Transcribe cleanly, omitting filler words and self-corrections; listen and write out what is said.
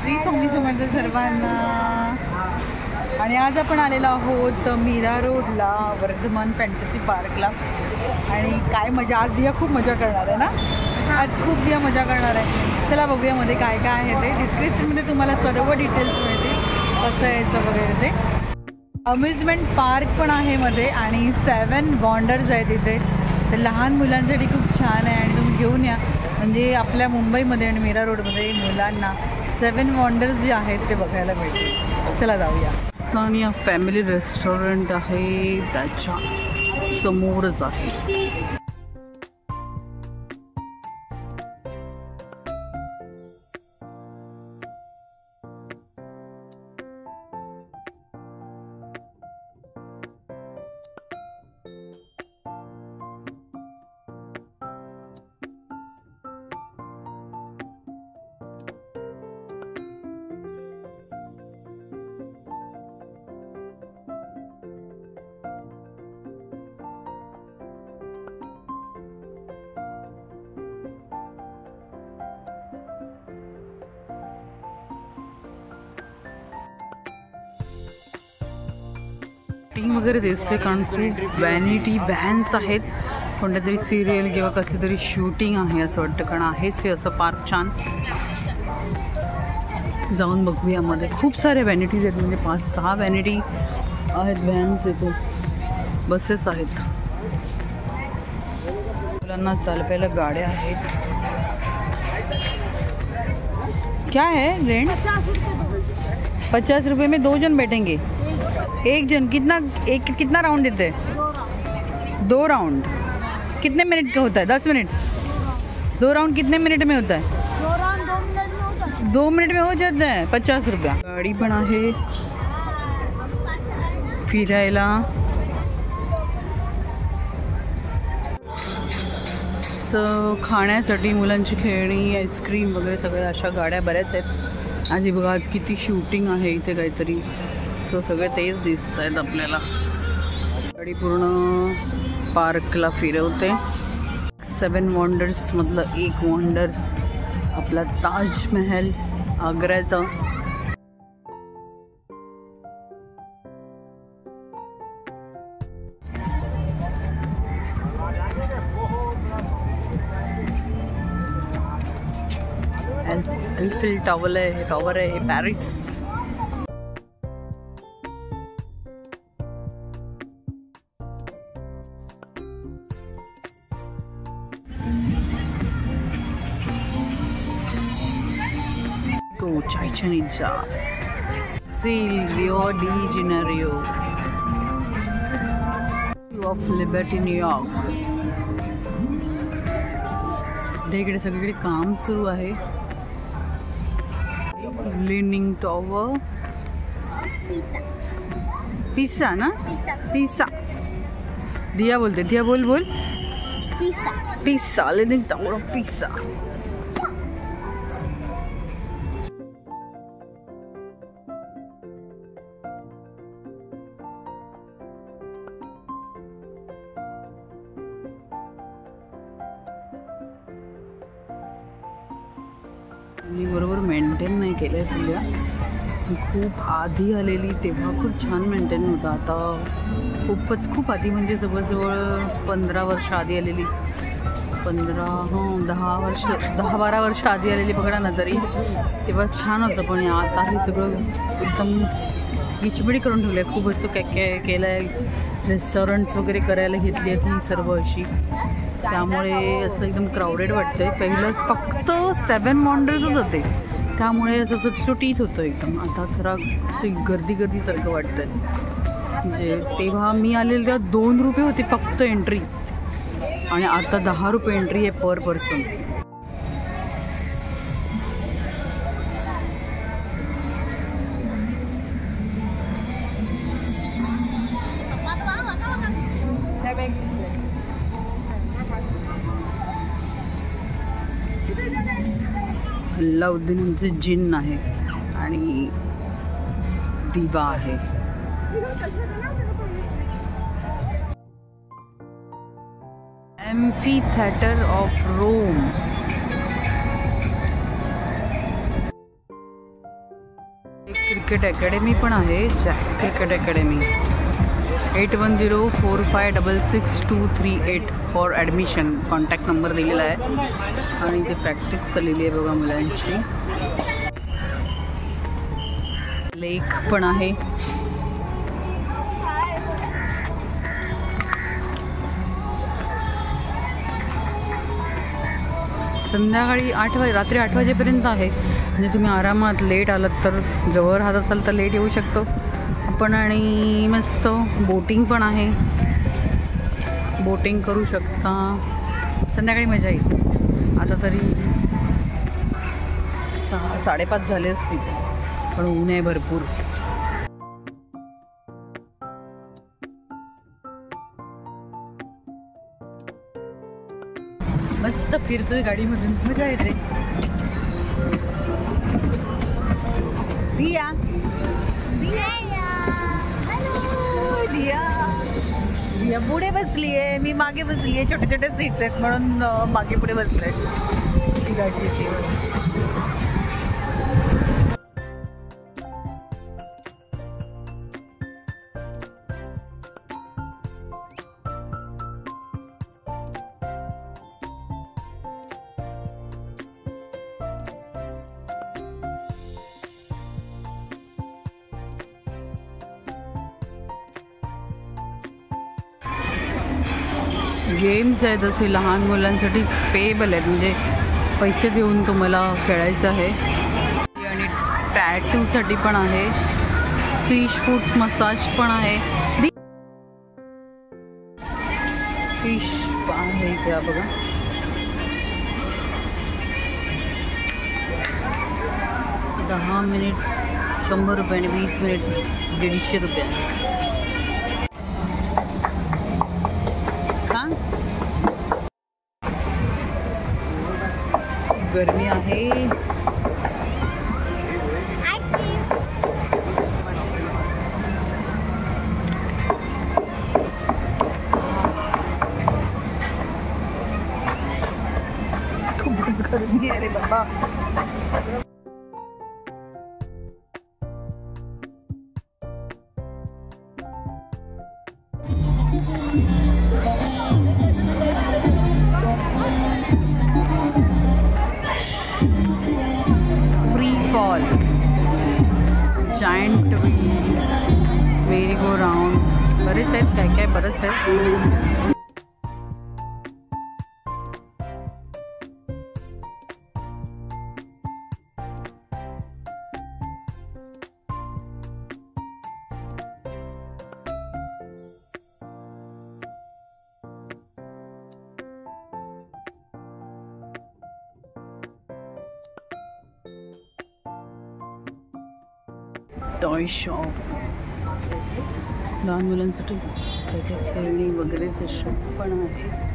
श्री स्वामी समर्थ सर्वांना. आणि आज आपण आलेलो आहोत मीरा रोडला वर्धमान फॅन्टसी पार्कला. आणि काय मजा, आज दिया खूप मजा करणार आहे ना. आज खूप दिया मजा करणार आहे. चला बघूया मध्ये काय काय आहे ते. डिस्क्रिप्शनमध्ये तुम्हाला सर्व डिटेल्स मिळतील कसं यायचं वगैरे ते. अम्युजमेंट पार्क पण आहे मध्ये आणि 7 वॉन्डर्स आहेत इथे. तर लहान मुलांसाठी खूप छान आहे आणि तुम्ही घेऊन या. म्हणजे आपल्या मुंबईमध्ये आणि मीरा रोडमध्ये मुलांना 7 वॉन्डर्स जे आहेत ते बघायला मिळतील. चला जाऊया. स्थानिया फॅमिली रेस्टॉरंट आहे, त्याच्या समोरच आहे. वगैरे दिसते कारण खूप वॅनिटी व्हॅन्स आहेत. कोणत्या तरी सिरियल किंवा कसली तरी शूटिंग आहे असं वाटतं, कारण आहेच हे असं पार्क छान. जाऊन बघूया. मध्ये खूप सारे व्हॅनिटीज आहेत, म्हणजे 5-6 व्हॅनिटी आहेत, व्हॅन्स येतो, बसेस आहेत. मुलांना चालवायला गाड्या आहेत. क्या है रेंट? 50 रुपये में 2 जन बैठेंगे. एक जन कितना राउंड देते हैं? 2 राउंड. कितने मिनट का होता है? 10 मिनट. 2 राउंड कितने मिनट में होता है? 2 राउंड 2 मिनट में होता है. 2 मिनट में हो जाता है. 50 रुपया. गाडी पण आहे फिरायला. खाण्यासाठी मुलांची खेळणी, आईस्क्रीम वगैरे सगळ्या अशा गाड्या बऱ्याच आहेत. आज बघा, आज किती शूटिंग आहे इथे काहीतरी. सगळे तेच दिसत आहेत आपल्याला. गाडी पूर्ण पार्कला फिरवते. 7 वॉन्डर्स मधलं एक वॉन्डर आपला ताजमहल आग्र्याचा. एल्फिल टॉवर आहे Paris. Chichen Itza, Rio de Janeiro, of Liberty, New York. इकडे सगळीकडे काम सुरू आहे. Leaning tower. पिझ्झा ना? पिझ्झा. दिया बोलते. दिया बोल. Pizza. Leaning tower of pizza. बरोबर मेंटेन नाही केलं सध्या. खूप आधी आलेली तेव्हा खूप छान मेंटेन होतं. आता खूप आधी, म्हणजे जवळजवळ 15 वर्ष आधी आलेली. 10-12 वर्ष आधी आलेली बघा ना. तरी तेव्हा छान होतं, पण आता हे सगळं एकदम गिचमिडी करून ठेवलं आहे. खूप असं काय केलं आहे. रेस्टॉरंट्स वगैरे करायला घेतली आहे ती सर्व अशी. त्यामुळे असं एकदम क्राऊडेड वाटतंय. पहिलंच फक्त 7 वॉन्डर्सच होते, त्यामुळे असं सुटसुटीत होतं एकदम. आता जरा असं गर्दीसारखं वाटतंय. म्हणजे तेव्हा मी आलेलं तेव्हा 2 रुपये होते फक्त एंट्री, आणि आता 10 रुपये एंट्री आहे पर पर्सन. अल्लाउद्दीनचे जिन्न आहे आणि दिवा आहे. Amphitheatre of Rome. Cricket academy पण आहे, Jack cricket academy. 8104566238 for admission contact number दिलेला आहे. आणि इथे प्रॅक्टिस चाललेली आहे बघा मुलांची. लेक पण आहे. संध्याकाळी रात्री 8 वाजेपर्यंत आहे. म्हणजे तुम्ही आरामात लेट आलात तर, जवळ राहत असाल तर लेट येऊ शकतो आपण. आणि मस्त बोटिंग पण आहे, बोटिंग करू शकता. संध्याकाळी मजा येईल. आता तरी 6-5:30 झाले असतील, पण ऊन आहे भरपूर. मस्त फिरतोय गाडीमधून, मजा येते. दिया दिया पुढे बसली आहे, मी मागे बसली आहे. छोटे छोटे सीट्स आहेत म्हणून मागे पुढे बसले. अशी गाडी येते. गेम्स आहेत असे लहान मुलांसाठी, पेएबल आहेत, म्हणजे पैसे देऊन तुम्हाला खेळायचं आहे. आणि टॅटूसाठी पण आहे. फिश फूट मसाज पण आहे. फिश आहे इथे बघा. दहा मिनिट 100 रुपये आणि 20 मिनिट 150 रुपये. गर्मी आहे. खूपच गर्मी आहे रे बाबा. फॉल, जायंट व्हील, मेरी गो राउंड, बरेच आहेत. काय काय बरंच आहे. टॉय शॉप, लहान मुलांसाठी काही खेळणी वगैरेचे शॉप पण आहे.